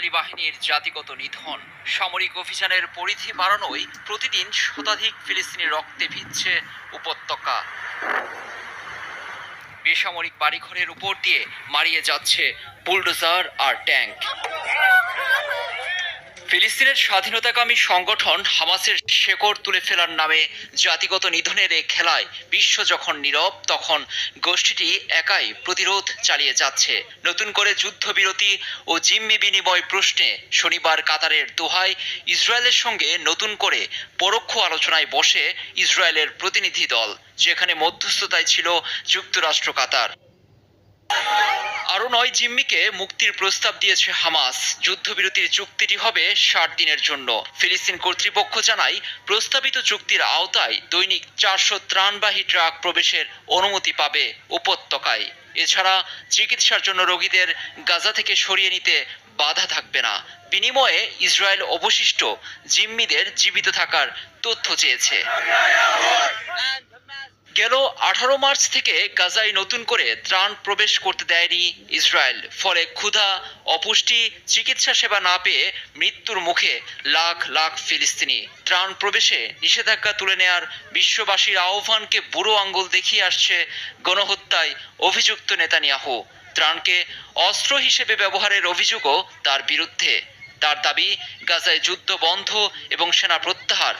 Israeli বাহিনীর জাতিগত নিধন, সামরিক অভিযানের পরিধি বাড়ানোয় প্রতিদিন শতাধিক ফিলিস্তিনি রক্তে ভিজছে উপত্যকা। বেসামরিক বাড়িঘরের উপর দিয়ে মারিয়ে যাচ্ছে বুলডোজার আর ট্যাঙ্ক। ফিলিস্তিনের স্বাধীনতাকামী সংগঠন হামাসের শেকড় তুলে ফেলার নামে জাতিগত নিধনের এই খেলায় বিশ্ব যখন নীরব, তখন গোষ্ঠীটি একাই প্রতিরোধ চালিয়ে যাচ্ছে। নতুন করে যুদ্ধবিরতি ও জিম্মি বিনিময় প্রশ্নে শনিবার কাতারের দোহায় ইসরায়েলের সঙ্গে নতুন করে পরোক্ষ আলোচনায় বসে ইসরায়েলের প্রতিনিধি দল, যেখানে মধ্যস্থতায় ছিল যুক্তরাষ্ট্র, কাতার। আরও ৯ জিম্মিকে মুক্তির প্রস্তাব দিয়েছে হামাস। যুদ্ধবিরতির চুক্তিটি হবে ৬০ দিনের জন্য। ফিলিস্তিন কর্তৃপক্ষ জানায়, প্রস্তাবিত চুক্তির আওতায় দৈনিক ৪০০ ত্রাণবাহী ট্রাক প্রবেশের অনুমতি পাবে উপত্যকায়। এছাড়া চিকিৎসার জন্য রোগীদের গাজা থেকে সরিয়ে নিতে বাধা থাকবে না। বিনিময়ে ইসরায়েল অবশিষ্ট জিম্মিদের জীবিত থাকার তথ্য চেয়েছে। গেল ১৮ মার্চ থেকে গাজায় নতুন করে ত্রাণ প্রবেশ করতে দেয়নি ইসরায়েল। ফলে ক্ষুধা, অপুষ্টি, চিকিৎসা সেবা না পেয়ে মৃত্যুর মুখে লাখ লাখ ফিলিস্তিনি। ত্রাণ প্রবেশে নিষেধাজ্ঞা তুলে নেয়ার বিশ্ববাসীর আহ্বানকে বুড়ো আঙ্গুল দেখিয়ে আসছে গণহত্যায় অভিযুক্ত নেতানিয়াহু। ত্রাণকে অস্ত্র হিসেবে ব্যবহারের অভিযোগও তার বিরুদ্ধে। তার দাবি, গাজায় যুদ্ধ বন্ধ এবং সেনা প্রত্যাহার